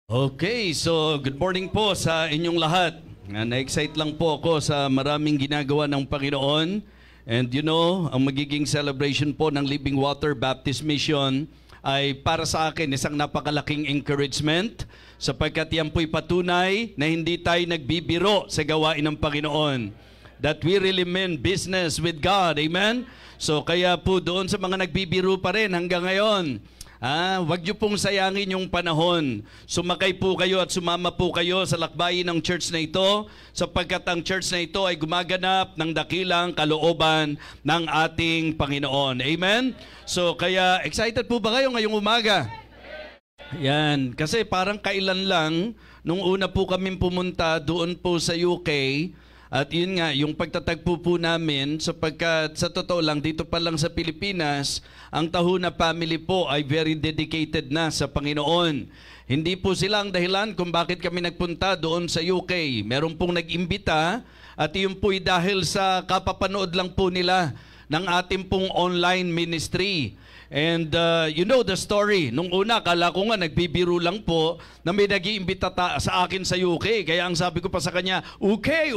Okay, so good morning po sa inyong lahat. Na-excite lang po ako sa maraming ginagawa ng Panginoon. And you know, ang magiging celebration po ng Living Water Baptist Mission ay para sa akin isang napakalaking encouragement sapagkat yan po'y patunay na hindi tayo nagbibiro sa gawain ng Panginoon. That we really mean business with God. Amen? So kaya po doon sa mga nagbibiro pa rin hanggang ngayon, wag niyo pong sayangin yung panahon. Sumakay po kayo at sumama po kayo sa lakbayin ng church na ito sapagkat ang church na ito ay gumaganap ng dakilang kalooban ng ating Panginoon. Amen? So kaya excited po ba kayo ngayong umaga? Yan, kasi parang kailan lang nung una po kami pumunta doon po sa UK. At yun nga, yung pagtatagpo po namin, sapagkat sa totoo lang, dito pa lang sa Pilipinas, ang Tahuna family po ay very dedicated na sa Panginoon. Hindi po sila ang dahilan kung bakit kami nagpunta doon sa UK. Meron pong nag-imbita at yun po'y dahil sa kapapanood lang po nila ng ating pong online ministry. And you know the story. Nung una, akala ko nga nagbibiro lang po na may nag-iimbita sa akin sa UK. Kaya ang sabi ko pa sa kanya, okay.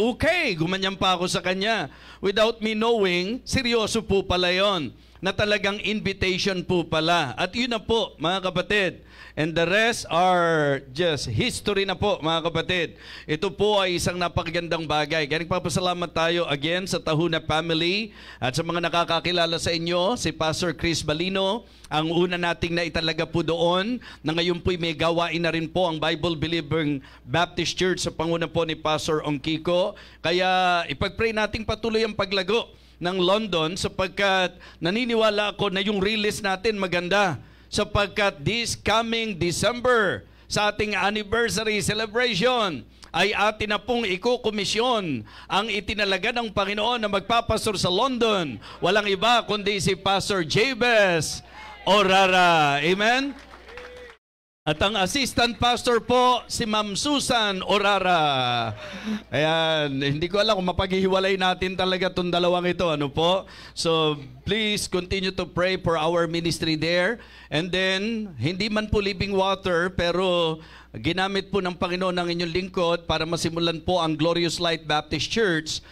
Gumanyan pa ako sa kanya. Without me knowing, seryoso po pala yon, na talagang invitation po pala. At yun na po, mga kapatid. And the rest are just history na po, mga kapatid. Ito po ay isang napakagandang bagay. Kaya nagpapasalamat tayo again sa Tahuna family at sa mga nakakakilala sa inyo, si Pastor Chris Balino, ang una nating naitalaga po doon, na ngayon po'y may gawain na rin po ang Bible-believing Baptist Church sa panguna po ni Pastor Ongkiko. Kaya ipag-pray nating patuloy ang paglago ng London sapagkat naniniwala ako na yung release natin maganda. Sapagkat this coming December, sa ating anniversary celebration, ay atin na pong ikukomisyon ang itinalaga ng Panginoon na magpapastor sa London. Walang iba kundi si Pastor Jabez Orara. Amen? At ang assistant pastor po, si Ma'am Susan Orara. Ayan, hindi ko alam kung mapaghihiwalay natin talaga itong dalawang ito. Ano po? So, please continue to pray for our ministry there. And then, hindi man po Living Water, pero ginamit po ng Panginoon ang inyong lingkod para masimulan po ang Glorious Light Baptist Church.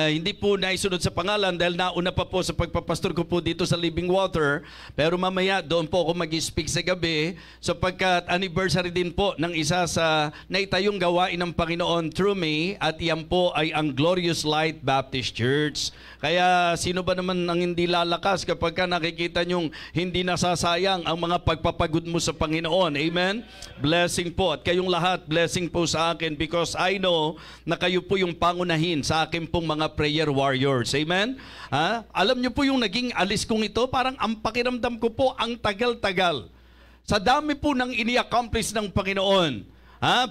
Hindi po naisunod sa pangalan dahil nauna pa po sa pagpapastor ko po dito sa Living Water. Pero mamaya doon po ako mag-speak sa gabi sapagkat anniversary din po ng isa sa naitayong gawain ng Panginoon through me, at iyan po ay ang Glorious Light Baptist Church. Kaya sino ba naman ang hindi lalakas kapag ka nakikita nyong hindi nasasayang ang mga pagpapagod mo sa Panginoon? Amen? Blessing po. At kayong lahat, blessing po sa akin because I know na kayo po yung pangunahin sa akin pong mga prayer warriors. Amen? Alam nyo po yung naging alis kong ito, parang ang pakiramdam ko po ang tagal-tagal. Sa dami po ng ini-accomplish ng Panginoon.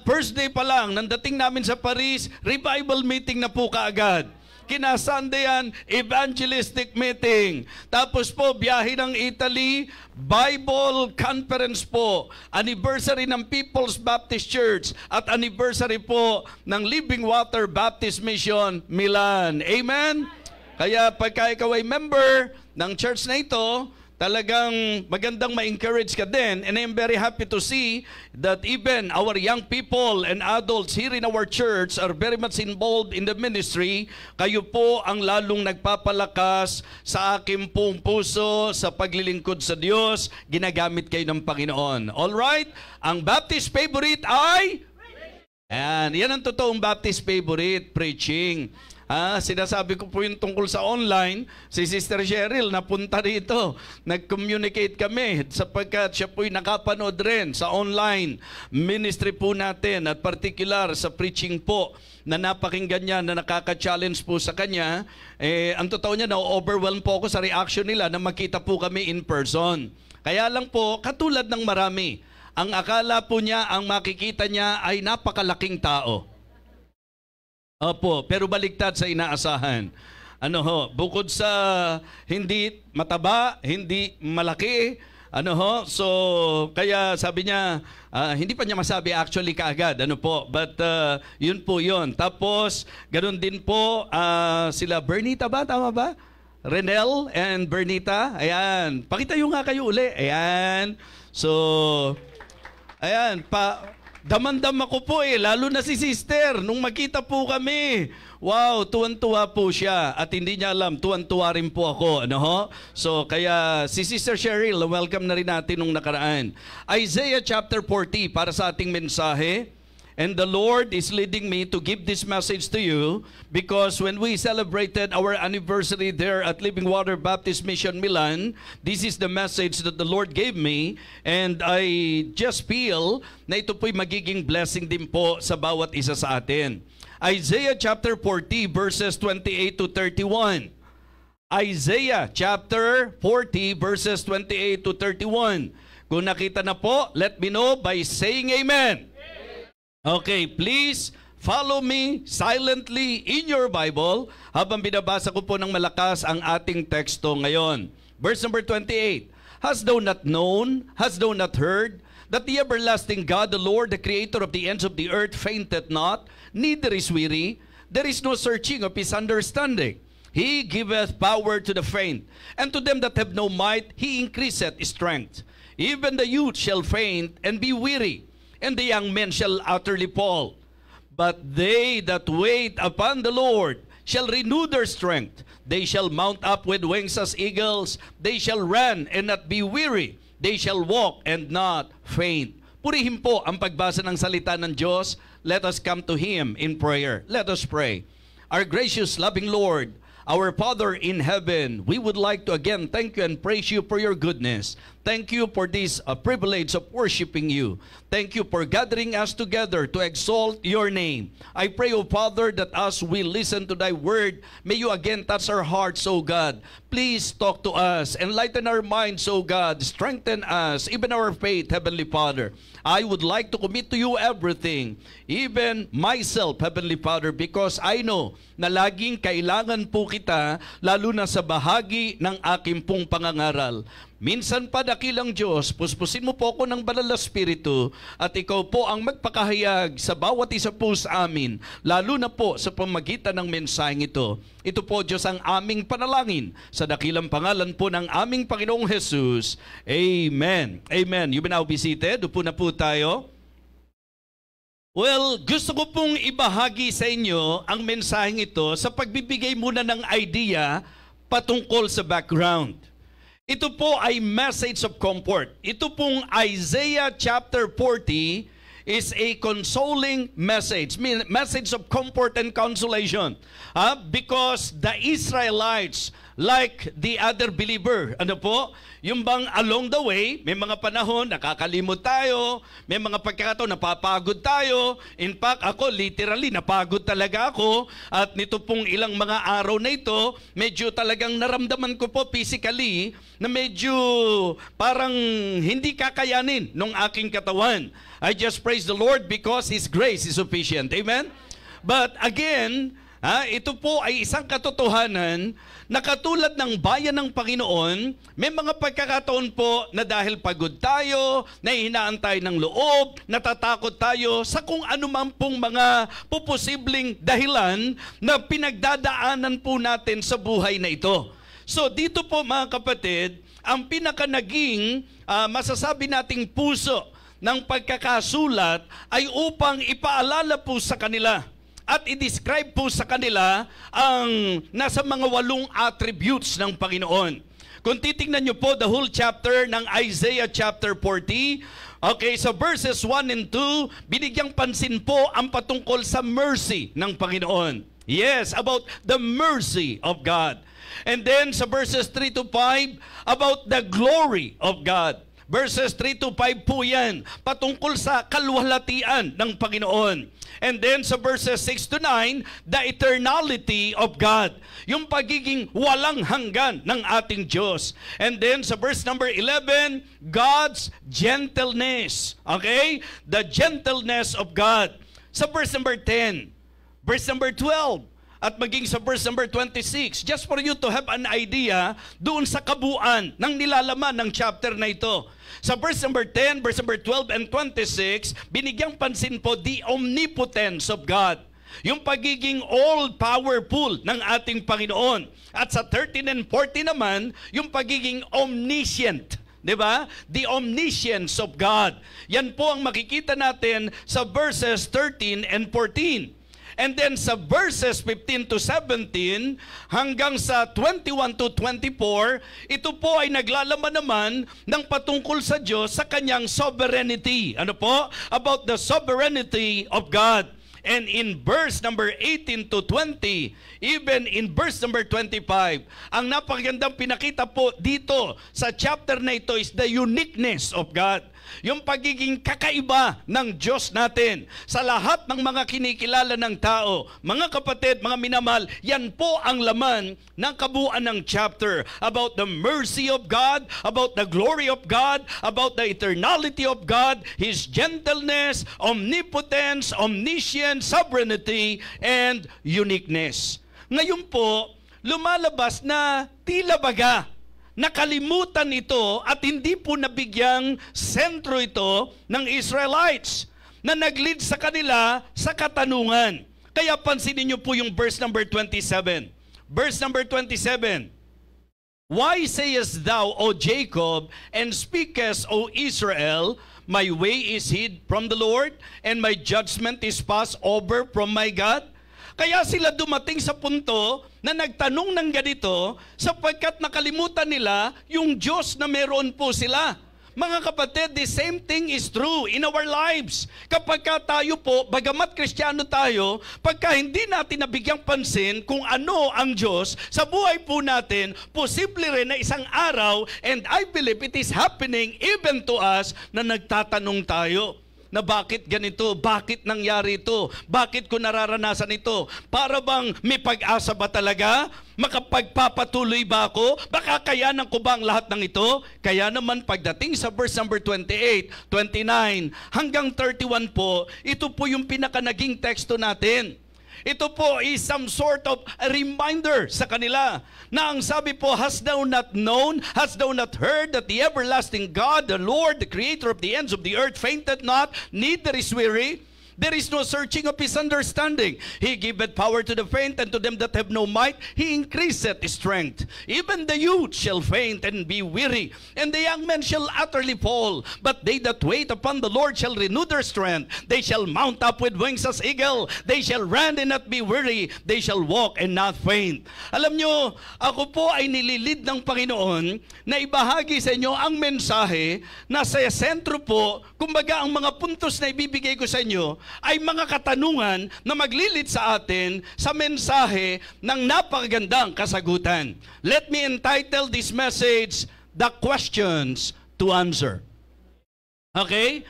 First day pa lang, nang dating namin sa Paris, revival meeting na po kaagad. Kinasandayan, evangelistic meeting. Tapos po, biyahe ng Italy, Bible conference po. Anniversary ng People's Baptist Church at anniversary po ng Living Water Baptist Mission, Milan. Amen? Kaya pagka ikaw ay member ng church na ito, talagang magandang ma-encourage ka din. And I'm very happy to see that even our young people and adults here in our church are very much involved in the ministry. Kayo po ang lalong nagpapalakas sa aking pong puso sa paglilingkod sa Diyos. Ginagamit kayo ng Panginoon. Alright? Ang Baptist favorite ay? Yan ang totoong Baptist favorite, preaching. Sinasabi ko po yung tungkol sa online, si Sister Cheryl napunta rito. Nag-communicate kami sapagkat siya po'y nakapanood rin sa online ministry po natin at particular sa preaching po na napakinggan niya na nakaka-challenge po sa kanya. Ang totoo niya, na-overwhelm po ako sa reaction nila na makita po kami in person. Kaya lang po, katulad ng marami, ang akala po niya, ang makikita niya ay napakalaking tao. Opo, pero baliktad sa inaasahan. Bukod sa hindi mataba, hindi malaki, so kaya sabi niya, hindi pa niya masabi actually kaagad, but yun po yun. Tapos, ganun din po, sila Bernita ba, tama ba? Renel and Bernita, ayan. Pakita yung nga kayo uli, ayan. So, ayan, Damandam ako po lalo na si sister, nung makita po kami. Wow, tuwan-tuwa po siya at hindi niya alam, tuwan-tuwa rin po ako. Ano ho? So, kaya si Sister Cheryl, welcome na rin natin nung nakaraan. Isaiah chapter 40 para sa ating mensahe. And the Lord is leading me to give this message to you because when we celebrated our anniversary there at Living Water Baptist Mission Milan, this is the message that the Lord gave me, and I just feel na ito po'y magiging blessing din po sa bawat isa sa atin. Isaiah chapter 40 verses 28 to 31. Isaiah chapter 40 verses 28 to 31. Kung nakita na po, let me know by saying amen. Okay, please follow me silently in your Bible habang binabasa ko po ng malakas ang ating teksto ngayon. Verse number 28. Hast thou not known, hast thou not heard, that the everlasting God, the Lord, the creator of the ends of the earth, fainteth not, neither is weary, there is no searching of his understanding. He giveth power to the faint, and to them that have no might, he increaseth strength. Even the youth shall faint and be weary, and the young men shall utterly fall. But they that wait upon the Lord shall renew their strength. They shall mount up with wings as eagles. They shall run and not be weary. They shall walk and not faint. Purihin po ang pagbasa ng salita ng Diyos. Let us come to Him in prayer. Let us pray. Our gracious, loving Lord, our Father in heaven, we would like to again thank you and praise you for your goodness. Thank you for this privilege of worshiping you. Thank you for gathering us together to exalt your name. I pray, O Father, that as we listen to thy word, may you again touch our hearts, O God. Please talk to us, enlighten our minds, O God, strengthen us, even our faith, Heavenly Father. I would like to commit to you everything, even myself, Heavenly Father, because I know na laging kailangan po kita, lalo na sa bahagi ng aking pong pangangaral. Minsan pa, dakilang Diyos, puspusin mo po ako ng banal na Espiritu at ikaw po ang magpakahayag sa bawat isa po sa amin, lalo na po sa pamagitan ng mensaheng ito. Ito po, Diyos, ang aming panalangin sa dakilang pangalan po ng aming Panginoong Jesus. Amen. Amen. You may now be seated. Upo na po tayo. Well, gusto ko pong ibahagi sa inyo ang mensaheng ito sa pagbibigay muna ng idea patungkol sa background. Ito po ay message of comfort. Ito pong Isaiah chapter 40 is a consoling message. Message of comfort and consolation. Because the Israelites, like the other believer, ano po? Yung bang along the way, may mga panahon nakakalimot tayo, may mga pagkakataon napapagod tayo. In fact, ako literally napagod talaga ako at nito pong ilang mga araw na ito, medyo talagang naramdaman ko po physically na medyo parang hindi kakayanin ng aking katawan. I just praise the Lord because His grace is sufficient. Amen? But again, ito po ay isang katotohanan na katulad ng bayan ng Panginoon, may mga pagkakataon po na dahil pagod tayo, nahihinaan tayo ng loob, natatakot tayo sa kung anuman pong mga puposibleng dahilan na pinagdadaanan po natin sa buhay na ito. So dito po mga kapatid, ang pinakanaging masasabi nating puso ng pagkakasulat ay upang ipaalala po sa kanila at i-describe po sa kanila ang nasa mga 8 attributes ng Panginoon. Kung titingnan nyo po the whole chapter ng Isaiah chapter 40, okay, sa verses 1 and 2, binigyang pansin po ang patungkol sa mercy ng Panginoon. Yes, about the mercy of God. And then sa verses 3 to 5, about the glory of God. Verses 3 to 5 po yan, patungkol sa kaluwalhatian ng Panginoon. And then sa verses 6 to 9, the eternality of God. Yung pagiging walang hanggan ng ating Diyos. And then sa verse number 11, God's gentleness. Okay? The gentleness of God. Sa verse number 10, verse number 12, at maging sa verse number 26, just for you to have an idea doon sa kabuuan ng nilalaman ng chapter na ito. Sa verse number 10, verse number 12 and 26, binigyang pansin po the omnipotence of God. Yung pagiging all-powerful ng ating Panginoon. At sa 13 and 14 naman, yung pagiging omniscient. Diba? The omniscience of God. Yan po ang makikita natin sa verses 13 and 14. And then sa verses 15 to 17 hanggang sa 21 to 24, ito po ay naglalaman naman ng patungkol sa Diyos sa kanyang sovereignty. Ano po? About the sovereignty of God. And in verse number 18 to 20, even in verse number 25, ang napakagandang pinakita po dito sa chapter na ito is the uniqueness of God. Yung pagiging kakaiba ng Diyos natin sa lahat ng mga kinikilala ng tao. Mga kapatid, mga minamahal, yan po ang laman ng kabuuan ng chapter about the mercy of God, about the glory of God, about the eternality of God, His gentleness, omnipotence, omniscience, sovereignty, and uniqueness. Ngayon po, lumalabas na tila baga nakalimutan ito at hindi po nabigyang sentro ito ng Israelites na nag-lead sa kanila sa katanungan. Kaya pansinin niyo po yung verse number 27. Verse number 27. Why sayest thou, O Jacob, and speakest, O Israel, my way is hid from the Lord, and my judgment is passed over from my God? Kaya sila dumating sa punto na nagtanong ng ganito sapagkat nakalimutan nila yung Diyos na meron po sila. Mga kapatid, the same thing is true in our lives. Kapag tayo po, bagamat Kristiyano tayo, pagka hindi natin nabigyang pansin kung ano ang Diyos sa buhay po natin, posible rin na isang araw, and I believe it is happening even to us, na nagtatanong tayo na bakit ganito, bakit nangyari ito, bakit ko nararanasan ito, para bang may pag-asa ba talaga? Makapagpapatuloy ba ako? Baka kayanan ko ba ang lahat ng ito? Kaya naman pagdating sa verse number 28, 29, hanggang 31 po, ito po yung pinaka-naging teksto natin. Ito po is some sort of a reminder sa kanila na ang sabi po, hast thou not known, hast thou not heard that the everlasting God, the Lord, the creator of the ends of the earth, fainted not, neither is weary? There is no searching of his understanding. He giveth power to the faint, and to them that have no might, he increaseth strength. Even the youth shall faint and be weary, and the young men shall utterly fall. But they that wait upon the Lord shall renew their strength. They shall mount up with wings as eagle. They shall run and not be weary. They shall walk and not faint. Alam nyo, ako po ay nililid ng Panginoon na ibahagi sa inyo ang mensahe na sa sentro po, kumbaga ang mga puntos na ibibigay ko sa inyo, ay mga katanungan na maglilid sa atin sa mensahe ng napakagandang kasagutan. Let me entitle this message, The Questions to Answer. Okay?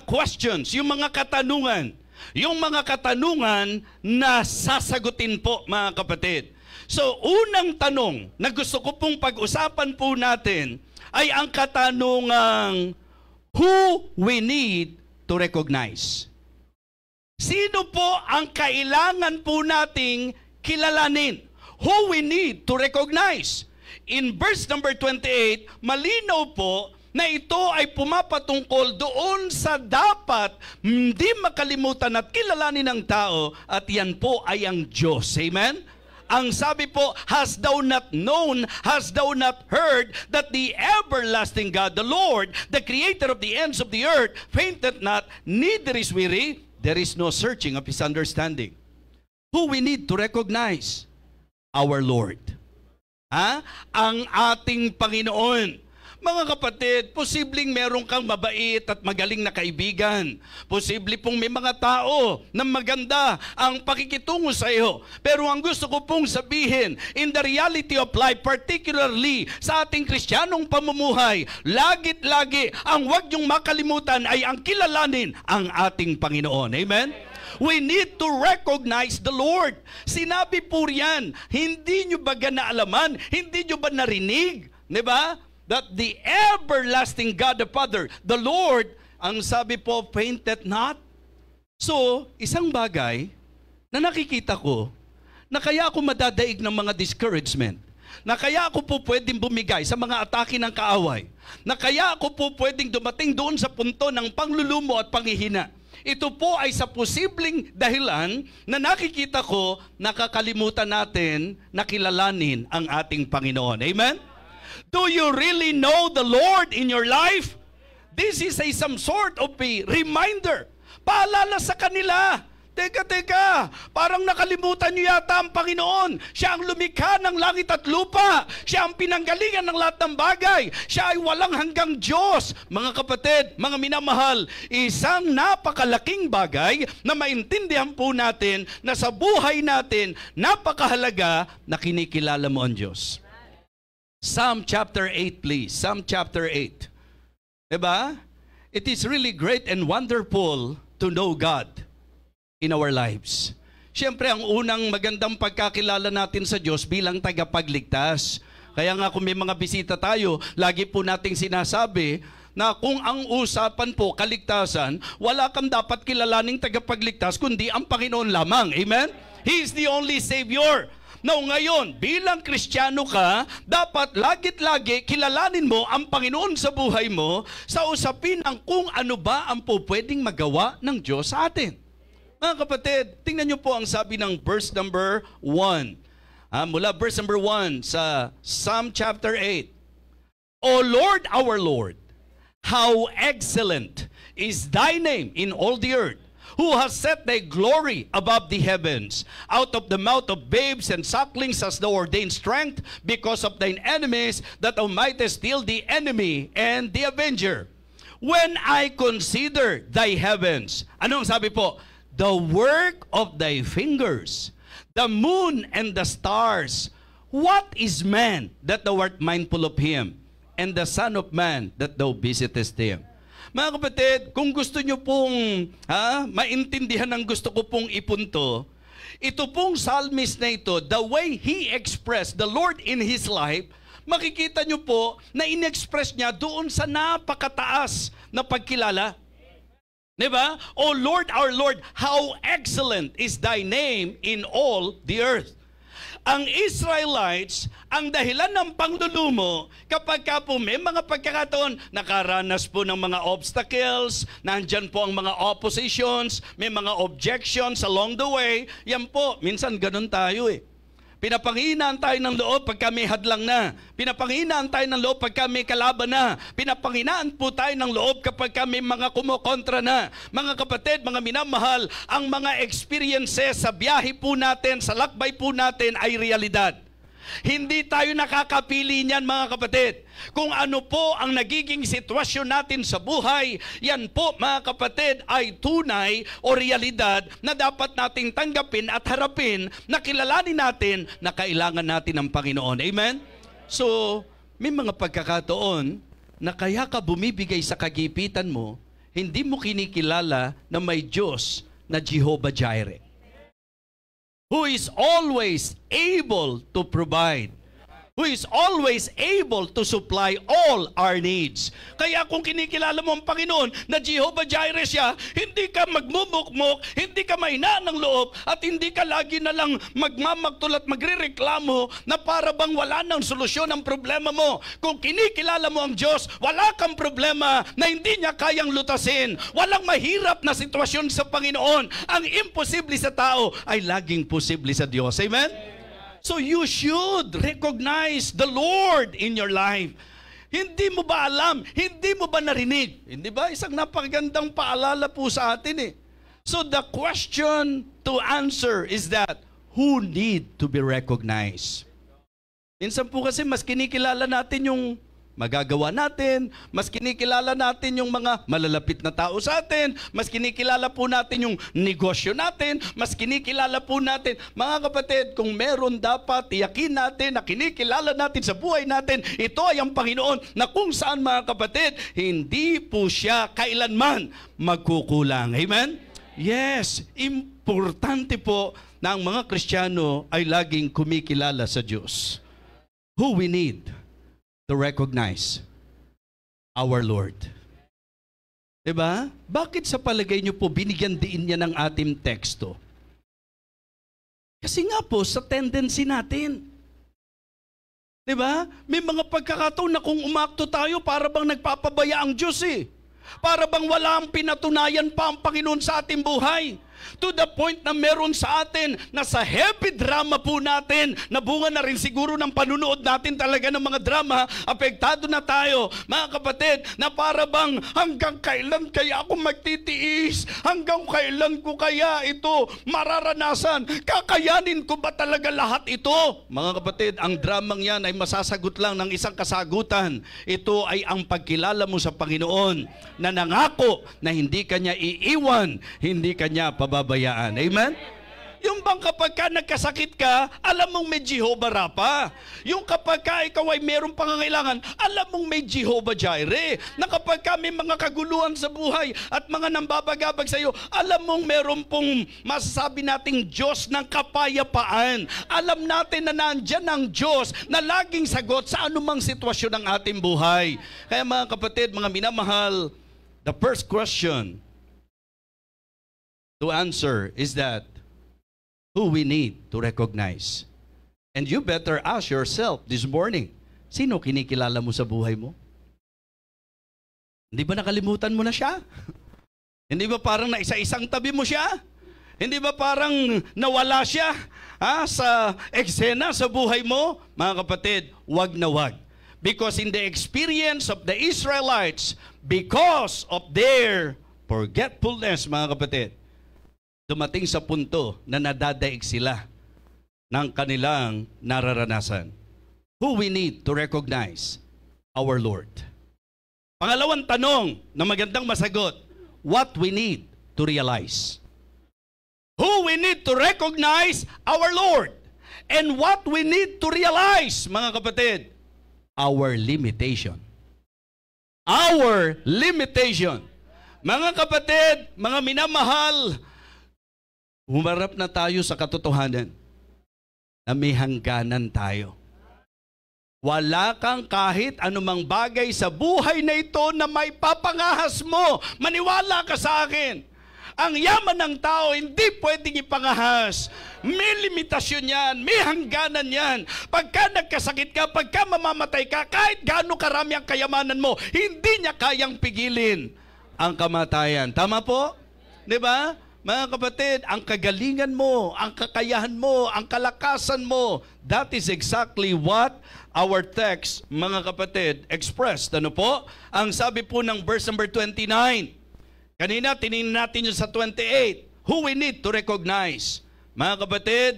Questions, yung mga katanungan. Yung mga katanungan na sasagutin po, mga kapatid. So, unang tanong na gusto ko pong pag-usapan po natin ay ang katanungang who we need to recognize. Sino po ang kailangan po nating kilalanin? Who we need to recognize. In verse number 28, malinaw po na ito ay pumapatungkol doon sa dapat hindi makalimutan at kilalanin ng tao, at yan po ay ang Diyos. Amen? Ang sabi po, hast thou not known, hast thou not heard, that the everlasting God, the Lord, the creator of the ends of the earth, fainted not, neither is weary, there is no searching of his understanding. Who we need to recognize? Our Lord. Ang ating Panginoon. Mga kapatid, posibleng meron kang mabait at magaling na kaibigan. Posible pong may mga tao na maganda ang pakikitungo sa iyo. Pero ang gusto ko pong sabihin, in the reality of life, particularly sa ating Kristiyanong pamumuhay, lagit-lagi ang huwag niyong makalimutan ay ang kilalanin ang ating Panginoon. Amen? We need to recognize the Lord. Sinabi po riyan, hindi nyo ba naalaman? Hindi nyo ba narinig? Diba? That the everlasting God the Father, the Lord, ang sabi po, fainted not. So, isang bagay na nakikita ko, na kaya ako madadaig ng mga discouragement, na kaya ako po pwedeng bumigay sa mga atake ng kaaway, na kaya ako po pwedeng dumating doon sa punto ng panglulumo at panghihina. Ito po ay sa posibleng dahilan na nakikita ko, nakakalimutan natin na kilalanin ang ating Panginoon. Amen? Do you really know the Lord in your life? This is some sort of a reminder. Paalala sa kanila. Teka, parang nakalimutan niyo yata ang Panginoon. Siya ang lumikha ng langit at lupa. Siya ang pinanggalingan ng lahat ng bagay. Siya ay walang hanggang Diyos. Mga kapatid, mga minamahal, isang napakalaking bagay na maintindihan po natin na sa buhay natin, napakahalaga na kinikilala mo ang Diyos. Psalm chapter 8, please. Psalm chapter 8. Diba? It is really great and wonderful to know God in our lives. Siyempre, ang unang magandang pagkakilala natin sa Diyos bilang tagapagligtas. Kaya nga kung may mga bisita tayo, lagi po nating sinasabi na kung ang usapan po kaligtasan, wala kang dapat kilalaning tagapagligtas kundi ang Panginoon lamang. Amen? He is the only Savior. Now ngayon, bilang Kristiyano ka, dapat lagit-lagi kilalanin mo ang Panginoon sa buhay mo sa usapin ng kung ano ba ang po pwedeng magawa ng Diyos sa atin. Mga kapatid, tingnan niyo po ang sabi ng verse number 1. Mula verse number 1 sa Psalm chapter 8. O Lord, our Lord, how excellent is thy name in all the earth, who has set thy glory above the heavens. Out of the mouth of babes and sucklings hast thou ordained strength, because of thine enemies, that thou mightest steal the enemy and the avenger. When I consider thy heavens, anong sabi po? The work of thy fingers, the moon and the stars. What is man that thou art mindful of him, and the son of man that thou visitest him? Mga kapatid, kung gusto nyo pong maintindihan ang gusto ko pong ipunto, ito pong psalmist na ito, the way he expressed the Lord in his life, makikita nyo po na in-express niya doon sa napakataas na pagkilala. Diba? O Lord, our Lord, how excellent is thy name in all the earth. Ang Israelites, ang dahilan ng panglulumo, kapag ka po may mga pagkakataon, nakaranas po ng mga obstacles, nandyan po ang mga oppositions, may mga objections along the way, yan po, minsan ganun tayo eh. Pinapanghinaan tayo ng loob pagka may hadlang na. Pinapanghinaan tayo ng loob pagka may kalaban na. Pinapanghinaan po tayo ng loob kapag may mga kumokontra na. Mga kapatid, mga minamahal, ang mga experiences sa biyahe po natin, sa lakbay po natin ay realidad. Hindi tayo nakakapili niyan, mga kapatid. Kung ano po ang nagiging sitwasyon natin sa buhay, yan po, mga kapatid, ay tunay o realidad na dapat nating tanggapin at harapin, na kilalanin natin na kailangan natin ng Panginoon. Amen? So, may mga pagkakataon na kaya ka bumibigay sa kagipitan mo, hindi mo kinikilala na may Diyos na Jehovah Jireh, who is always able to provide, who is always able to supply all our needs. Kaya kung kinikilala mo ang Panginoon na Jehovah Jireh siya, hindi ka magmumukmok, hindi ka mahina ng loob, at hindi ka lagi na lang magmamagtul at magrereklamo na para bang wala nang solusyon ang problema mo. Kung kinikilala mo ang Diyos, wala kang problema na hindi niya kayang lutasin. Walang mahirap na sitwasyon sa Panginoon. Ang imposible sa tao ay laging posible sa Diyos. Amen? So you should recognize the Lord in your life. Hindi mo ba alam? Hindi mo ba narinig? Hindi ba? Isang napakagandang paalala po sa atin eh. So the question to answer is that, who need to be recognized? Minsan po kasi mas kinikilala natin yung magagawa natin, mas kinikilala natin yung mga malalapit na tao sa atin, mas kinikilala po natin yung negosyo natin, mas kinikilala po natin. Mga kapatid, kung meron dapat tiyakin natin na kinikilala natin sa buhay natin, ito ay ang Panginoon na kung saan, mga kapatid, hindi po siya kailanman magkukulang. Amen? Yes, importante po na ang mga Kristiyano ay laging kumikilala sa Diyos. Who we need to recognize? Our Lord. Diba? Bakit sa palagay niyo po binigyan din niya ng ating teksto? Kasi nga po, sa tendency natin. Diba? May mga pagkakataon na kung umakto tayo, para bang nagpapabaya ang Diyos eh. Para bang wala ang pinatunayan pa ang Panginoon sa ating buhay. To the point na meron sa atin na sa heavy drama po natin, nabunga na rin siguro ng panunood natin talaga ng mga drama, apektado na tayo, mga kapatid, na para bang hanggang kailan kaya ako magtitiis? Hanggang kailan ko kaya ito mararanasan? Kakayanin ko ba talaga lahat ito? Mga kapatid, ang dramang yan ay masasagot lang ng isang kasagutan. Ito ay ang pagkilala mo sa Panginoon na nangako na hindi kanya iiwan, hindi kanya pababayaan. Amen? Yung bang kapag ka nagkasakit ka, alam mong may Jehovah Rapha. Yung kapag ka ikaw ay merong pangangailangan, alam mong may Jehovah Jireh. Na kapag ka may mga kaguluhan sa buhay at mga nambabagabag sa iyo, alam mong meron pong masasabi nating Diyos ng kapayapaan. Alam natin na nandyan ang Diyos na laging sagot sa anumang sitwasyon ng ating buhay. Kaya mga kapatid, mga minamahal, the first question to answer is that who we need to recognize. And you better ask yourself this morning, sino kinikilala mo sa buhay mo? Hindi ba nakalimutan mo na siya? Hindi ba parang naisa-isang tabi mo siya? Hindi ba parang nawala siya sa eksena sa buhay mo? Mga kapatid, wag na wag. Because in the experience of the Israelites, because of their forgetfulness, mga kapatid, dumating sa punto na nadadaig sila ng kanilang nararanasan. Who we need to recognize? Our Lord. Pangalawang tanong na magandang masagot, what we need to realize? Who we need to recognize? Our Lord. And what we need to realize, mga kapatid? Our limitation. Our limitation. Mga kapatid, mga minamahal, humarap na tayo sa katotohanan na may hangganan tayo. Wala kang kahit anumang bagay sa buhay na ito na may papangahas mo. Maniwala ka sa akin. Ang yaman ng tao hindi pwedeng ipangahas. May limitasyon yan, may hangganan yan. Pagka nagkasakit ka, pagka mamamatay ka, kahit gaano karami ang kayamanan mo, hindi niya kayang pigilin ang kamatayan. Tama po? Diba? Mga kapatid, ang kagalingan mo, ang kakayahan mo, ang kalakasan mo, that is exactly what our text, mga kapatid, expressed. Ano po? Ang sabi po ng verse number 29. Kanina, tinignan natin yung sa 28. Who we need to recognize. Mga kapatid,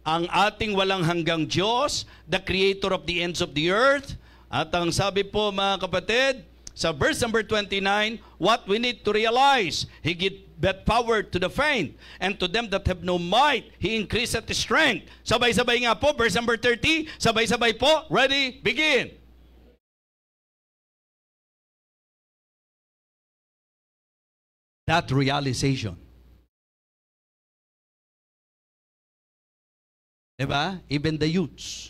ang ating walang hanggang Diyos, the creator of the ends of the earth. At ang sabi po, mga kapatid, sa verse number 29, what we need to realize, He giveth power to the faint, and to them that have no might, He increaseth strength. Sabay-sabay nga po, verse number 30, sabay-sabay po, ready, begin. That realization. Diba? Even the youths,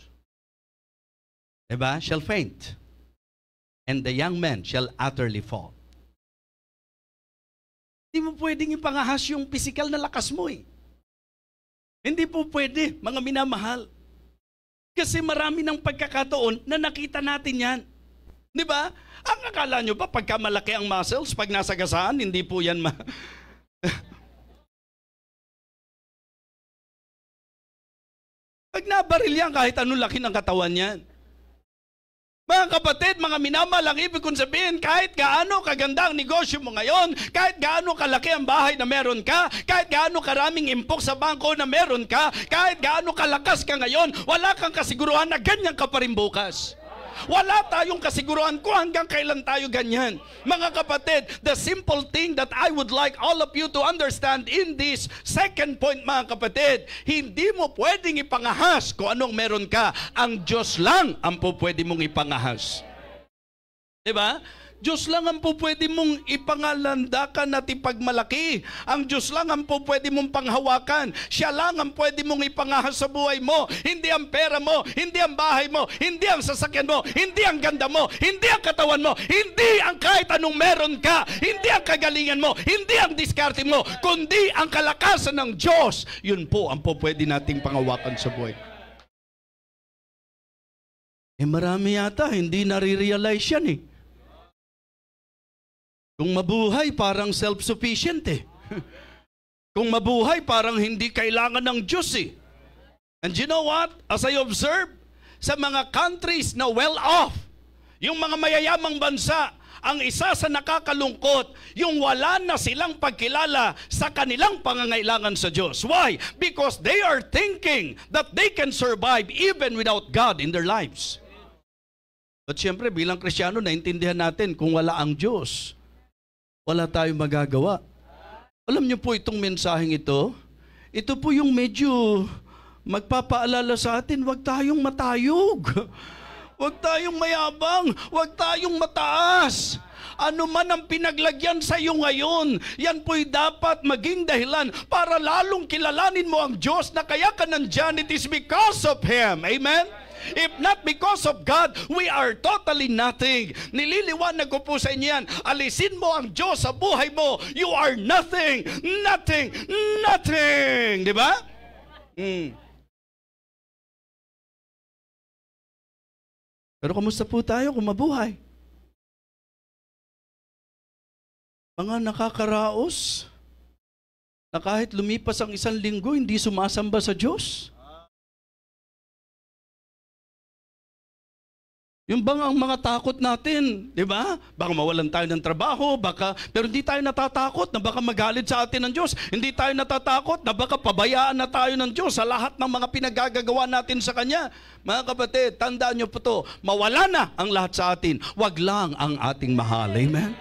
diba, shall faint, and the young men shall utterly fall. Hindi mo pwedeng ipangahas yung physical na lakas mo eh. Hindi po pwede, mga minamahal. Kasi marami ng pagkakataon na nakita natin yan. Di ba? Ang akala nyo ba pagka malaki ang muscles, pag nasa gasaan, hindi po yan Pag nabaril yan, kahit anong laki ng katawan yan. Mga kapatid, mga minamahal, ibig kong sabihin, kahit gaano kaganda ang negosyo mo ngayon, kahit gaano kalaki ang bahay na meron ka, kahit gaano karaming impok sa bangko na meron ka, kahit gaano kalakas ka ngayon, wala kang kasiguruhan na ganyan ka pa rin bukas. Wala tayong kasiguruhan kung hanggang kailan tayo ganyan. Mga kapatid, the simple thing that I would like all of you to understand in this second point, mga kapatid, hindi mo pwedeng ipangahas kung anong meron ka. Ang Diyos lang ang po pwede mong ipangahas. Diba? Diyos lang ang po pwede mong ipangalandakan at ipagmalaki. Ang Diyos lang ang po pwede mong panghawakan. Siya lang ang pwede mong ipangahas sa buhay mo. Hindi ang pera mo, hindi ang bahay mo, hindi ang sasakyan mo, hindi ang ganda mo, hindi ang katawan mo, hindi ang kahit anong meron ka, hindi ang kagalingan mo, hindi ang diskarte mo, kundi ang kalakasan ng Diyos. Yun po ang po pwede nating panghawakan sa buhay. Marami yata hindi nare-realize yan eh. Kung mabuhay, parang self-sufficient eh. Kung mabuhay, parang hindi kailangan ng Diyos eh. And you know what? As I observe, sa mga countries na well-off, yung mga mayayamang bansa, ang isa sa nakakalungkot, yung wala na silang pagkilala sa kanilang pangangailangan sa Diyos. Why? Because they are thinking that they can survive even without God in their lives. At siyempre, bilang Kristiyano, naintindihan natin kung wala ang Diyos, wala tayong magagawa. Alam niyo po itong mensaheng ito po yung medyo magpapaalala sa atin, huwag tayong matayog. Huwag tayong mayabang. Huwag tayong mataas. Ano man ang pinaglagyan sa iyo ngayon, yan po'y dapat maging dahilan para lalong kilalanin mo ang Diyos na kaya ka nandyan. It is because of Him. Amen? If not because of God, we are totally nothing. Nililiwanag ko po sa inyo yan. Alisin mo ang Diyos sa buhay mo. You are nothing. Nothing. Nothing. Di ba? Pero kamusta po tayo kung mabuhay? Mga nakakaraos na kahit lumipas ang 1 linggo, hindi sumasamba sa Diyos. Yung bang ang mga takot natin, di ba? Baka mawalan tayo ng trabaho, pero hindi tayo natatakot na baka magalit sa atin ng Diyos. Hindi tayo natatakot na baka pabayaan na tayo ng Diyos sa lahat ng mga pinagagagawa natin sa Kanya. Mga kapatid, tandaan niyo po to, mawala na ang lahat sa atin. Wag lang ang ating mahal. Amen?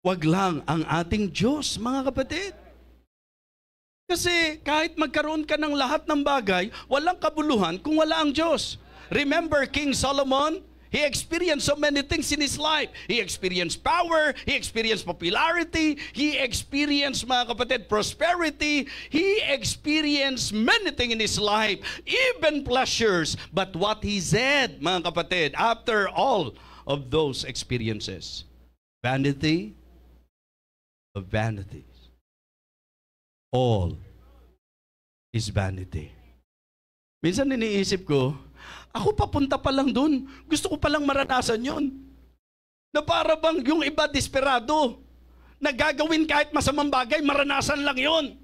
Wag lang ang ating Diyos, mga kapatid. Kasi kahit magkaroon ka ng lahat ng bagay, walang kabuluhan kung wala ang Diyos. Remember King Solomon? He experienced so many things in his life. He experienced power, he experienced popularity, he experienced, mga kapatid, prosperity, he experienced many things in his life, even pleasures. But what he said, mga kapatid, after all of those experiences, vanity of vanities. All is vanity. Minsan iniisip ko, ako papunta pa lang dun. Gusto ko palang maranasan yon. Na para bang yung iba desperado, na gagawin kahit masamang bagay, maranasan lang yon.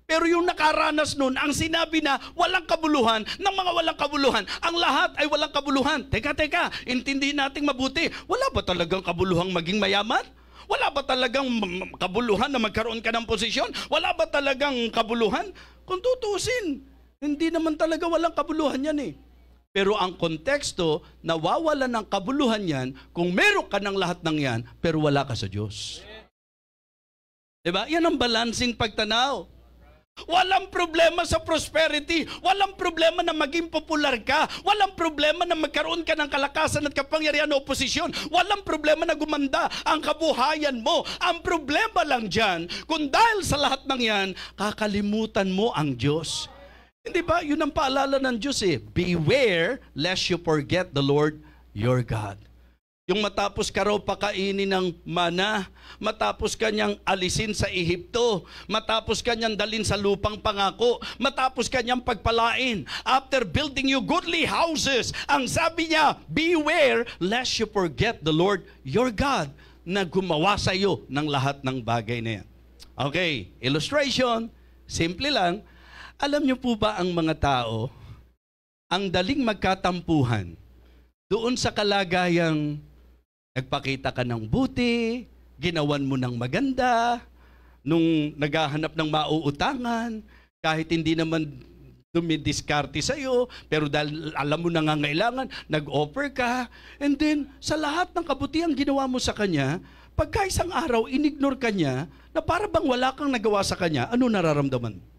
Pero yung nakaranas nun, ang sinabi na walang kabuluhan, ng mga walang kabuluhan, ang lahat ay walang kabuluhan. Teka, intindihin nating mabuti. Wala ba talagang kabuluhang maging mayaman? Wala ba talagang kabuluhan na magkaroon ka ng posisyon? Wala ba talagang kabuluhan? Kung tutusin, hindi naman talaga walang kabuluhan yan eh. Pero ang konteksto, nawawala ng kabuluhan yan kung meron ka ng lahat ng yan, pero wala ka sa Diyos. Diba? Yan ang balancing pagtanaw. Walang problema sa prosperity. Walang problema na maging popular ka. Walang problema na magkaroon ka ng kalakasan at kapangyarihan o posisyon. Walang problema na gumanda ang kabuhayan mo. Ang problema lang dyan, kung dahil sa lahat ng yan, kakalimutan mo ang Diyos. Hindi ba? Yun ang paalala ng Diyos eh. Beware lest you forget the Lord your God. Yung matapos ka raw pakainin ng mana, matapos kanyang alisin sa Ehipto, matapos kanyang dalin sa lupang pangako, matapos kanyang pagpalain, after building you goodly houses, ang sabi niya, beware lest you forget the Lord your God na gumawa sa iyo ng lahat ng bagay na yan. Okay, illustration, simple lang. Alam niyo po ba ang mga tao, ang daling magkatampuhan, doon sa kalagayang nagpakita ka ng buti, ginawan mo ng maganda, nung naghahanap ng mauutangan, kahit hindi naman dumidiskarte sa iyo, pero dahil alam mo nangangailangan, nag-offer ka, and then sa lahat ng kabutihan ginawa mo sa kanya, pagka isang araw inignore ka niya, na para bang wala kang nagawa sa kanya, ano nararamdaman?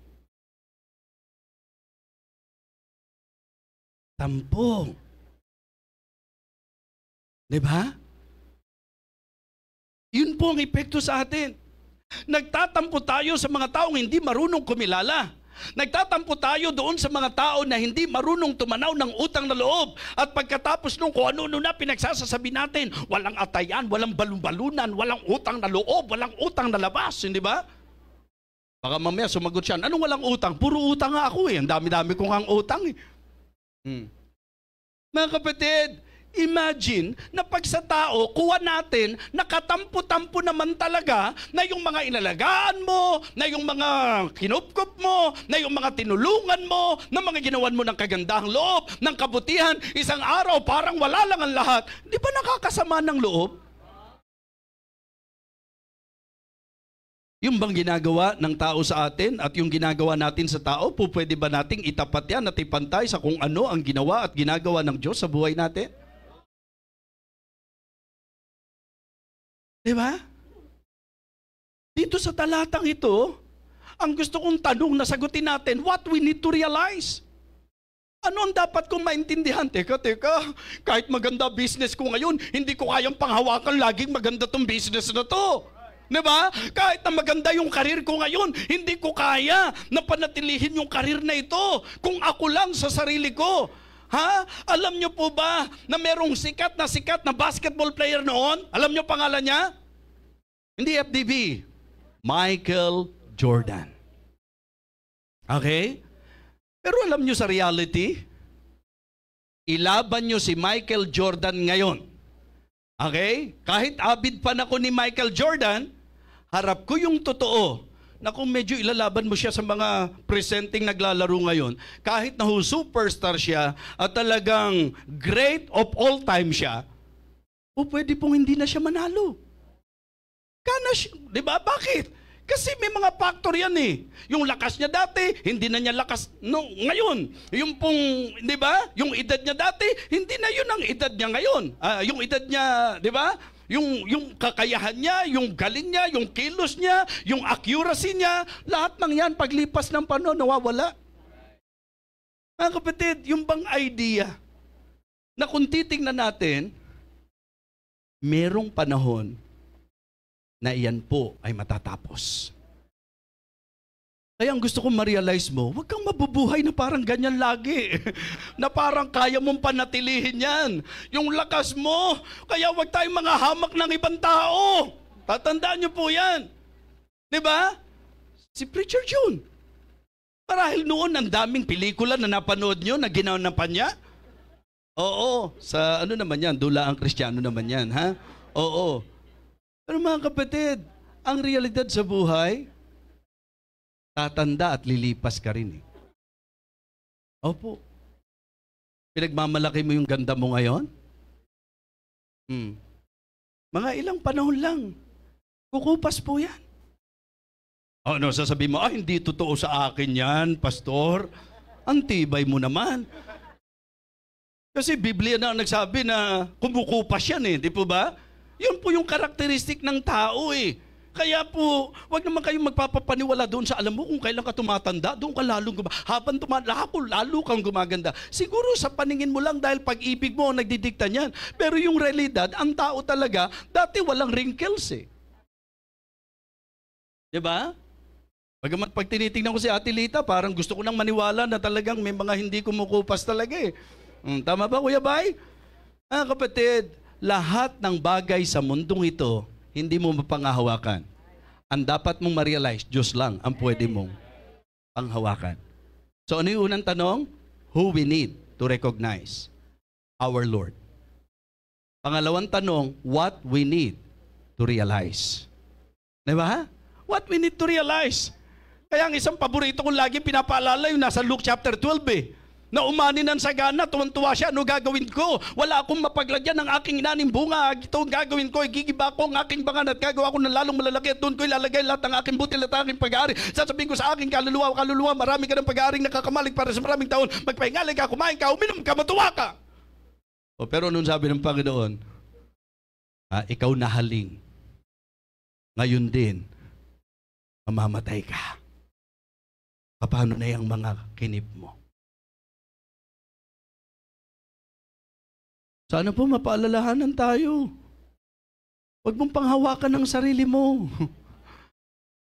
Tampo. Diba? Yun po ang epekto sa atin. Nagtatampo tayo sa mga taong hindi marunong kumilala. Nagtatampo tayo doon sa mga tao na hindi marunong tumanaw ng utang na loob. At pagkatapos nung kung ano na pinagsasasabi natin, walang atayan, walang balon-balunan, walang utang na loob, walang utang na labas. Hindi ba? Baka mamaya sumagot siya, anong walang utang? Puro utang nga ako eh. Ang dami-dami kong ang utang eh. Mga kapatid, Imagine na pag sa tao, kuha natin, nakatampo-tampo naman talaga na yung mga inalagaan mo, na yung mga kinupkup mo, na yung mga tinulungan mo, na mga ginawan mo ng kagandahang loob, ng kabutihan, isang araw parang wala lang ang lahat. Di ba nakakasama ng loob? Yung bang ginagawa ng tao sa atin at yung ginagawa natin sa tao, pwede ba nating itapat yan at ipantay sa kung ano ang ginawa at ginagawa ng Diyos sa buhay natin? Diba? Dito sa talatang ito, ang gusto kong tanong na sagutin natin, what we need to realize? Ano ang dapat kong maintindihan? Teka, kahit maganda business ko ngayon, hindi ko kayang panghawakan laging maganda tong business na to. Diba? Kahit na maganda yung karir ko ngayon, hindi ko kaya na panatilihin yung karir na ito kung ako lang sa sarili ko. Ha? Alam nyo po ba na merong sikat na basketball player noon? Alam nyo pangalan niya? Hindi FDB. Michael Jordan. Okay? Pero alam nyo sa reality, ilaban nyo si Michael Jordan ngayon. Okay? Kahit avid fan ako ni Michael Jordan, harap ko yung totoo na kung medyo ilalaban mo siya sa mga presenting naglalaro ngayon, kahit na superstar siya at talagang great of all time siya, pwede pong hindi na siya manalo. Di ba? Bakit? Kasi may mga factor yan eh. Yung lakas niya dati, hindi na niya lakas ngayon. Yung pong, di ba? Yung edad niya dati, hindi na yun ang edad niya ngayon. Yung edad niya, di ba? Yung kakayahan niya, yung galing niya, yung kilos niya, yung accuracy niya, lahat ng yan paglipas ng panahon nawawala. Mga kapatid, yung bang idea na kung titingnan natin, merong panahon na iyan po ay matatapos. Kaya ang gusto kong ma-realize mo, huwag kang mabubuhay na parang ganyan lagi. Na parang kaya mong panatilihin yan. Yung lakas mo, kaya huwag tayong mga hamak ng ibang tao. Tatandaan niyo po yan. Diba? Si Preacher June. Marahil noon, ang daming pelikula na napanood nyo, na ginanapan niya. Oo, sa ano naman yan, dula ang Kristiyano naman yan, ha? Oo. Pero mga kapatid, ang realidad sa buhay, tatanda at lilipas ka rin eh. Opo. Pinagmamalaki mo yung ganda mo ngayon? Mga ilang panahon lang. Kukupas po yan. Ano, sasabihin mo, hindi totoo sa akin yan, pastor. Ang tibay mo naman. Kasi Biblia na nagsabi na kumukupas yan eh, di po ba? Yun po yung karakteristik ng tao eh. Kaya po, wag naman kayong magpapapaniwala doon sa alam mo kung kailan ka tumatanda, doon ka lalong habang lalo kang gumaganda. Siguro sa paningin mo lang dahil pag-ibig mo ang nagdidikta niyan. Pero yung realidad, ang tao talaga, dati walang wrinkles eh. Diba? Bagamat pag tinitingnan ko si Ate Lita, parang gusto ko nang maniwala na talagang may mga hindi kumukupas talaga eh. Tama ba, Kuya Bay? Kapatid, lahat ng bagay sa mundong ito, hindi mo mapangahawakan. Ang dapat mong ma-realize, Diyos lang ang pwede mong panghawakan. So ano yung unang tanong? Who we need to recognize? Our Lord. Pangalawang tanong, what we need to realize? Diba? What we need to realize? Kaya ang isang paborito kong lagi pinapaalala yung nasa Luke chapter 12 eh. Na umani ng sagana, tuwan-tuwa siya, ano gagawin ko? Wala akong mapaglagyan ng aking inaning bunga. Ito ang gagawin ko, gigiba ko ang aking bangan at gagawa ko ng lalong malalaki at doon ko ilalagay lahat ng aking butil at aking pag-aari. Sasabihin ko sa aking kaluluwa, marami ka ng pag-aaring nakakamalig para sa maraming taon. Magpahingalig ka, kumain ka, uminom ka, matuwa ka. Pero nung sabi ng Panginoon, ikaw nahaling. Ngayon din, mamamatay ka. Paano na yung mga kinip mo? Sana po mapaalalahanan tayo. Huwag mong panghawakan ng sarili mo.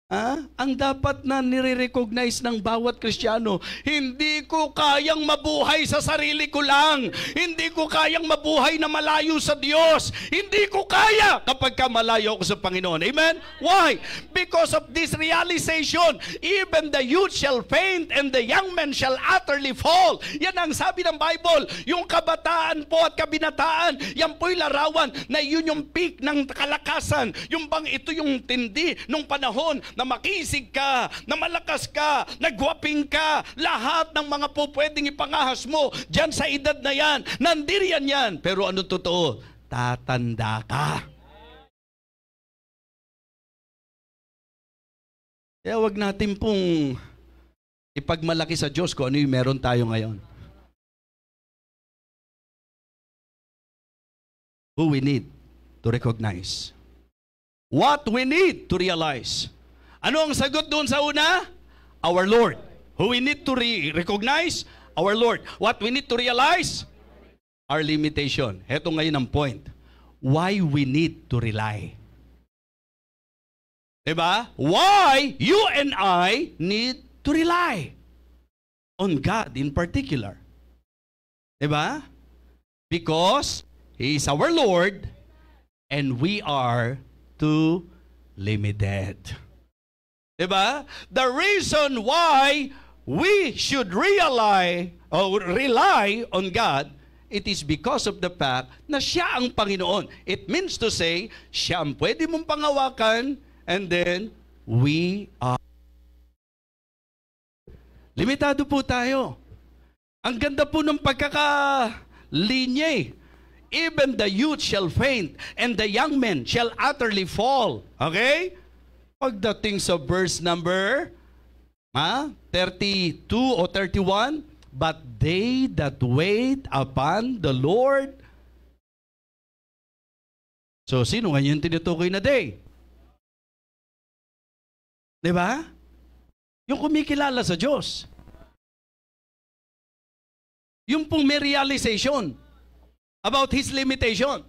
Ang dapat na nire-recognize ng bawat Kristiyano, hindi ko kayang mabuhay sa sarili ko lang. Hindi ko kayang mabuhay na malayo sa Diyos. Hindi ko kaya kapag ka malayo ako sa Panginoon. Amen? Why? Because of this realization, even the youth shall faint and the young men shall utterly fall. Yan ang sabi ng Bible. Yung kabataan po at kabinataan, yan po'y larawan na yun yung peak ng kalakasan. Yung bang ito yung tindi nung panahon na makisig ka, na malakas ka, nagwaping ka, lahat ng mga po pwedeng ipangahas mo dyan sa edad na yan, nandiriyan yan. Pero ano totoo? Tatanda ka. Kaya wag natin pong ipagmalaki sa Diyos kung ano yung meron tayo ngayon. Who we need to recognize. What we need to realize. Ano ang sagot doon sa una? Our Lord. Who we need to recognize? Our Lord. What we need to realize? Our limitation. Heto ngayon ang point. Why we need to rely. Diba? Why you and I need to rely on God in particular. Diba? Because He is our Lord and we are too limited. Diba? The reason why we should rely on God, it is because of the fact na siya ang Panginoon. It means to say, siya ang pwede mong pangawakan, and then we are. Limitado po tayo. Ang ganda po ng pagkakalinya eh. Even the youth shall faint, and the young men shall utterly fall. Okay? Pagdating sa verse number 32 o 31, but they that wait upon the Lord. So, sino nga yung tinutukoy na they? Diba? Yung kumikilala sa Diyos. Yung pong may realization about His limitation.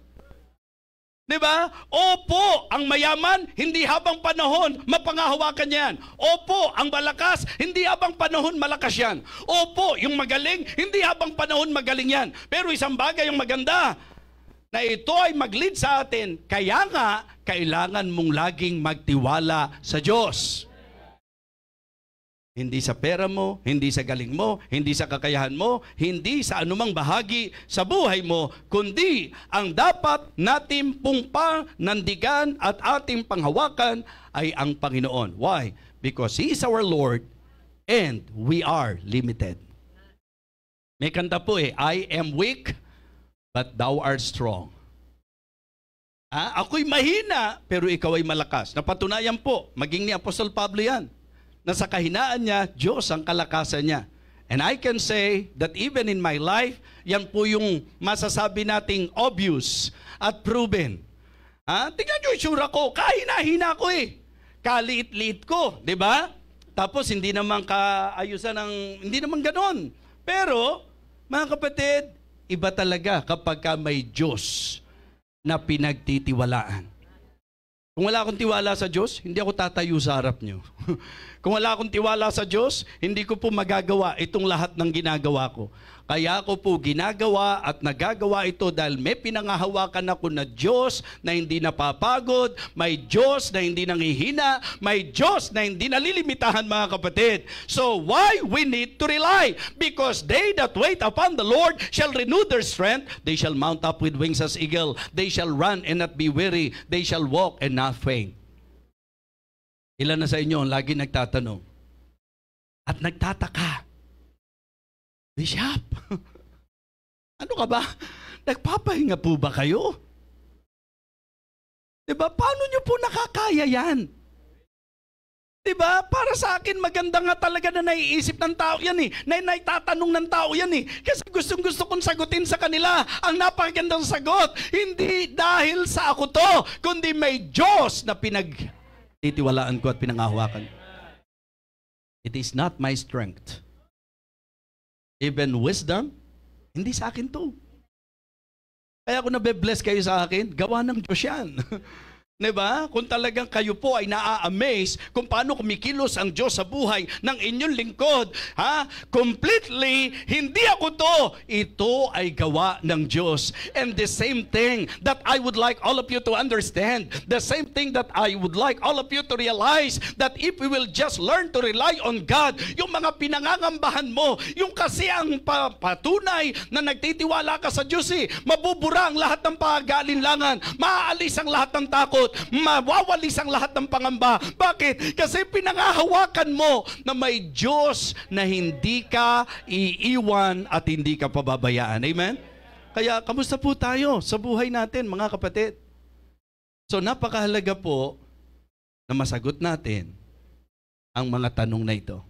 Diba? Opo, ang mayaman, hindi habang panahon mapangahawakan yan. Opo, ang malakas, hindi habang panahon malakas yan. Opo, yung magaling, hindi habang panahon magaling yan. Pero isang bagay yung maganda, na ito ay mag-lead sa atin, kaya nga, kailangan mong laging magtiwala sa Diyos. Hindi sa pera mo, hindi sa galing mo, hindi sa kakayahan mo, hindi sa anumang bahagi sa buhay mo, kundi ang dapat natin pong panandigan at ating panghawakan ay ang Panginoon. Why? Because He is our Lord and we are limited. May kanta po I am weak, but thou art strong. Ako'y mahina, pero ikaw ay malakas. Napatunayan po, maging ni Apostol Pablo yan. Na sa kahinaan niya, Diyos ang kalakasan niya. And I can say that even in my life, yan po yung masasabi nating obvious at proven. Tingnan nyo yung sura ko, kahina-hina ko Kaliit-liit ko, di ba? Tapos hindi naman kaayusan hindi naman ganon. Pero, mga kapatid, iba talaga kapag may Diyos na pinagtitiwalaan. Kung wala akong tiwala sa Diyos, hindi ako tatayo sa harap nyo. Kung wala akong tiwala sa Diyos, hindi ko po magagawa itong lahat ng ginagawa ko. Kaya ako po ginagawa at nagagawa ito dahil may pinangahawakan ako na Diyos na hindi napapagod, may Diyos na hindi nanghihina, may Diyos na hindi nalilimitahan, mga kapatid. So why we need to rely? Because they that wait upon the Lord shall renew their strength. They shall mount up with wings as eagle. They shall run and not be weary. They shall walk and not faint. Ilan na sa inyo ang lagi nagtatanong at nagtataka, Bishop, ano ka ba? Nagpapahinga po ba kayo? Diba? Paano nyo po nakakaya yan? Diba? Para sa akin, maganda nga talaga na naiisip ng tao yan na naitatanong ng tao yan Kasi gustong-gusto kong sagutin sa kanila ang napakagandang sagot. Hindi dahil sa ako to, kundi may Diyos na pinagtitiwalaan ko at pinangahawakan. It is not my strength. Even wisdom, hindi sa akin to. Kaya kung nabe-bless kayo sa akin, gawa ng Diyos yan. Diba? Kung talagang kayo po ay naa-amaze kung paano kumikilos ang Diyos sa buhay ng inyong lingkod. Completely, hindi ako to. Ito ay gawa ng Diyos. And the same thing that I would like all of you to understand, the same thing that I would like all of you to realize, that if we will just learn to rely on God, yung mga pinangangambahan mo, yung kasi ang patunay na nagtitiwala ka sa Diyos, mabubura ang lahat ng pag-aalinlangan, maaalis ang lahat ng takot, mawawalis ang lahat ng pangamba. Bakit? Kasi pinangahawakan mo na may Diyos na hindi ka iiwan at hindi ka pababayaan. Amen? Kaya, kamusta po tayo sa buhay natin, mga kapatid? So, napakahalaga po na masagot natin ang mga tanong na ito.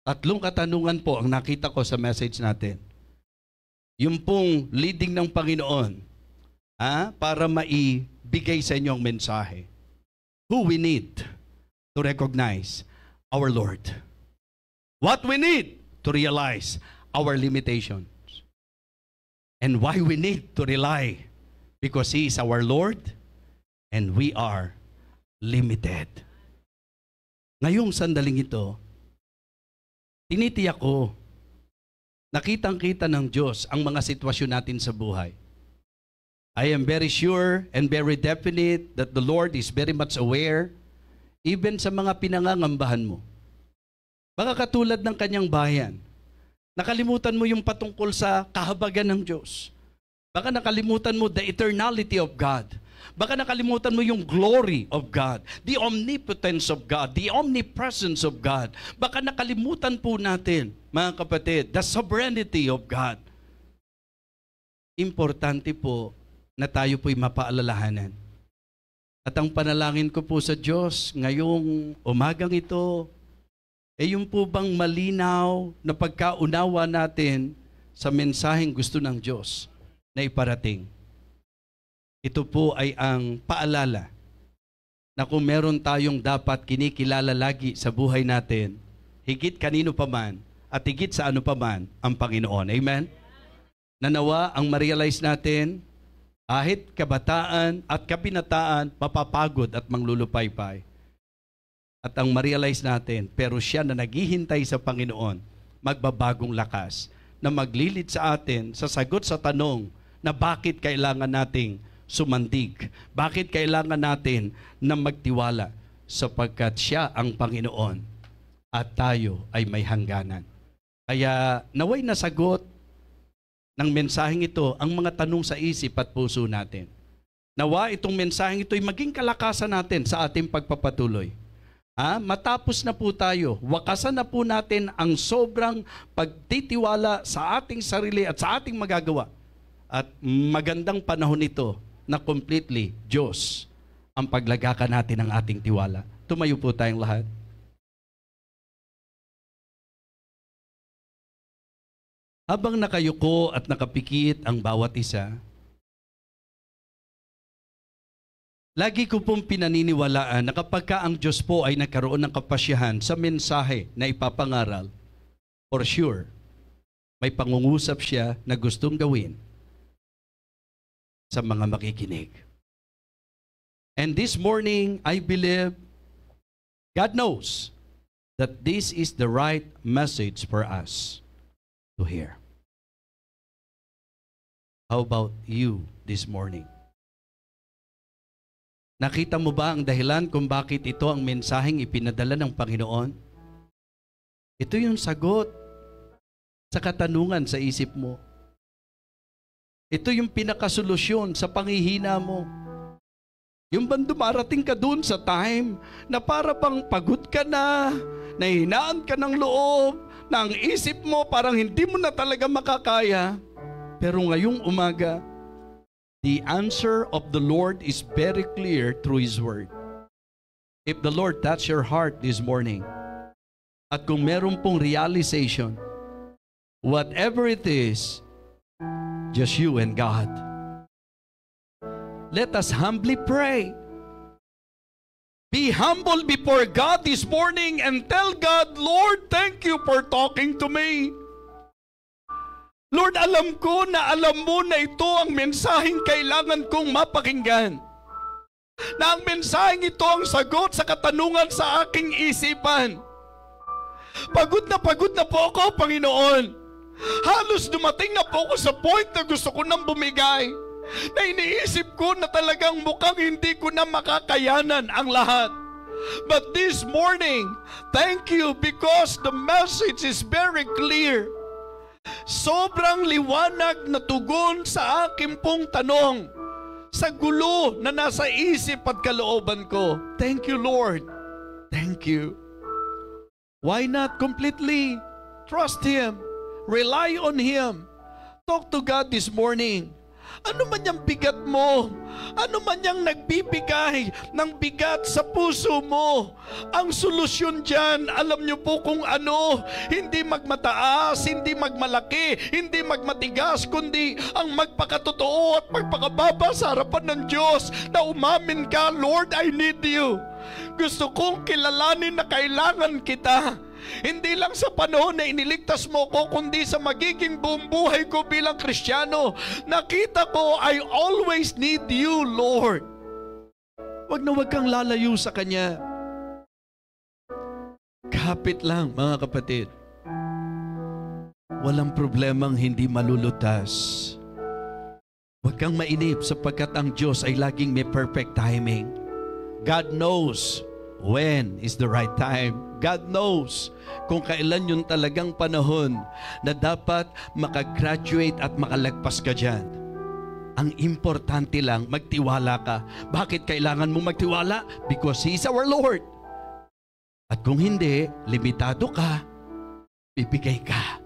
3 katanungan po ang nakita ko sa message natin. Yung pong leading ng Panginoon, para maibigay sa inyo ang mensahe. Who we need to recognize our Lord. What we need to realize our limitations. And why we need to rely. Because He is our Lord and we are limited. Ngayong sandaling ito, tinitiyak ko, nakitang-kita ng Diyos ang mga sitwasyon natin sa buhay. I am very sure and very definite that the Lord is very much aware even sa mga pinangangambahan mo. Baka katulad ng kanyang bayan, nakalimutan mo yung patungkol sa kahabagan ng Diyos. Baka nakalimutan mo the eternality of God. Baka nakalimutan mo yung glory of God, the omnipotence of God, the omnipresence of God. Baka nakalimutan po natin, mga kapatid, the sovereignty of God. Importante po na tayo po'y mapaalalahanan. At ang panalangin ko po sa Diyos ngayong umagang ito, yung po bang malinaw na pagkaunawa natin sa mensaheng gusto ng Diyos na iparating. Ito po ay ang paalala na kung meron tayong dapat kinikilala lagi sa buhay natin, higit kanino pa man at higit sa ano pa man ang Panginoon. Amen? Nanawa ang ma-realize natin, kahit kabataan at kabinataan, mapapagod at manglulupaypay. At ang ma-realize natin, pero siya na naghihintay sa Panginoon, magbabagong lakas, na maglilid sa atin sa sagot sa tanong na bakit kailangan nating sumandig, bakit kailangan natin na magtiwala, sapagkat siya ang Panginoon at tayo ay may hangganan. Kaya naway nasagot ng mensaheng ito ang mga tanong sa isip at puso natin. Nawa itong mensaheng ito ay maging kalakasan natin sa ating pagpapatuloy. Matapos na po tayo, wakasan na po natin ang sobrang pagtitiwala sa ating sarili at sa ating magagawa. At magandang panahon ito na completely Diyos ang paglagakan natin ng ating tiwala. Tumayo po tayong lahat. Habang nakayuko at nakapikit ang bawat isa, lagi ko pong pinaniniwalaan na kapag ka ang Diyos po ay nagkaroon ng kapasyahan sa mensahe na ipapangaral, for sure, may pangungusap siya na gustong gawin sa mga makikinig. And this morning, I believe God knows that this is the right message for us to hear. How about you this morning? Nakita mo ba ang dahilan kung bakit ito ang mensaheng ipinadala ng Panginoon? Ito yung sagot sa katanungan sa isip mo. Ito yung pinakasolusyon sa panghihina mo. Yung bang dumarating ka dun sa time na para bang pagod ka na, nahihinaan ka ng loob, na ang isip mo parang hindi mo na talaga makakaya. Pero ngayong umaga, the answer of the Lord is very clear through His Word. If the Lord touch your heart this morning, at kung meron pong realization, whatever it is, just you and God. Let us humbly pray. Be humble before God this morning and tell God, Lord, thank you for talking to me. Lord, alam ko na alam mo na ito ang mensaheng kailangan kong mapakinggan. na ang mensaheng ito ang sagot sa katanungan sa aking isipan. Pagod na po ako, Panginoon. Halos dumating na po ako sa point na gusto ko nang bumigay, na iniisip ko na talagang mukhang hindi ko na makakayanan ang lahat. But this morning, thank you because the message is very clear. Sobrang liwanag na tugon sa aking pong tanong, sa gulo na nasa isip at kalooban ko. Thank you, Lord. Thank you. Why not completely trust Him? Rely on Him. Talk to God this morning. Ano man yung bigat mo, ano man yung nagbibigay ng bigat sa puso mo, ang solusyon dyan, alam nyo po kung ano, hindi magmataas, hindi magmalaki, hindi magmatigas, kundi ang magpakatotoo at magpakababa sa harapan ng Diyos na umamin ka, Lord, I need you. Gusto kong kilalanin na kailangan kita. Hindi lang sa panahon na iniligtas mo ko, kundi sa magiging buong buhay ko bilang Kristiyano. Nakita ko, I always need you, Lord. Wag na wag kang lalayo sa Kanya. Kapit lang, mga kapatid. Walang problemang hindi malulutas. Wag kang mainip sapagkat ang Diyos ay laging may perfect timing. God knows when is the right time. God knows kung kailan yung talagang panahon na dapat makagraduate at makalagpas ka dyan. Ang importante lang, magtiwala ka. Bakit kailangan mo magtiwala? Because He is our Lord. At kung hindi, limitado ka, bibigay ka,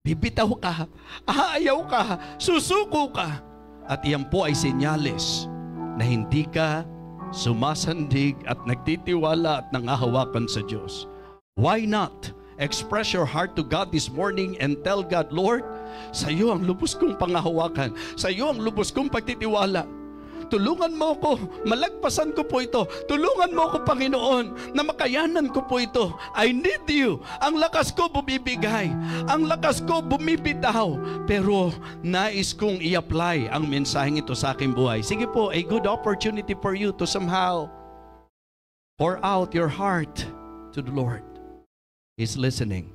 bibitaw ka, aayaw ka, susuko ka. At iyan po ay senyales na hindi ka sumasandig at nagtitiwala at nangahawakan sa Diyos. Why not express your heart to God this morning and tell God, Lord, sa iyo ang lubos kong pangahawakan, sa iyo ang lubos kong pagtitiwala. Tulungan mo ko, malagpasan ko po ito. Tulungan mo ko, Panginoon, na makayanan ko po ito. I need you. Ang lakas ko bumibigay. Ang lakas ko bumibitaw. Pero nais kong i-apply ang mensaheng ito sa aking buhay. Sige po, a good opportunity for you to somehow pour out your heart to the Lord. He's listening.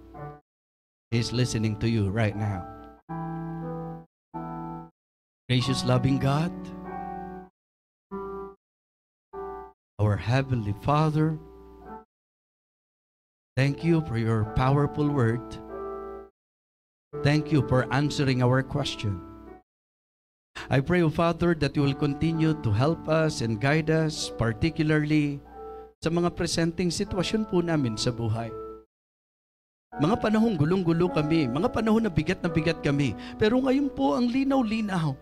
He's listening to you right now. Gracious, loving God, our Heavenly Father, thank you for your powerful word. Thank you for answering our question. I pray, O Father, that you will continue to help us and guide us, particularly sa mga presenting sitwasyon po namin sa buhay. Mga panahong gulong-gulo kami, mga panahon na bigat kami, pero ngayon po ang linaw-linaw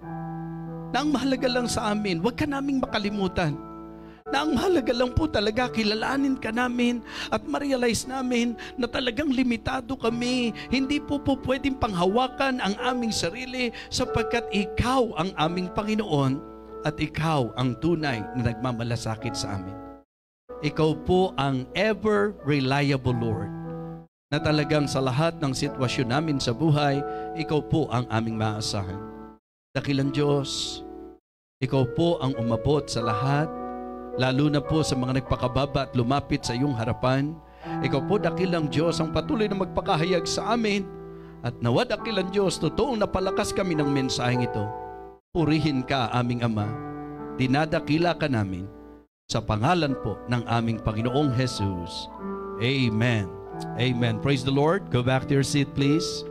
na ang mahalaga lang sa amin, huwag ka naming makalimutan, na ang mahalaga lang po talaga kilalanin ka namin at ma-realize namin na talagang limitado kami. Hindi po pwedeng panghawakan ang aming sarili sapagkat ikaw ang aming Panginoon at ikaw ang tunay na nagmamalasakit sa amin. Ikaw po ang ever reliable Lord na talagang sa lahat ng sitwasyon namin sa buhay, ikaw po ang aming maasahan. Dakilang Diyos, ikaw po ang umabot sa lahat, lalo na po sa mga nagpakababa at lumapit sa iyong harapan. Ikaw po, dakilang Diyos, ang patuloy na magpakahayag sa amin. At nawa, dakilang Diyos, totoong napalakas kami ng mensaheng ito. Purihin ka, aming Ama. Dinadakila ka namin sa pangalan po ng aming Panginoong Jesus. Amen. Amen. Praise the Lord. Go back to your seat, please.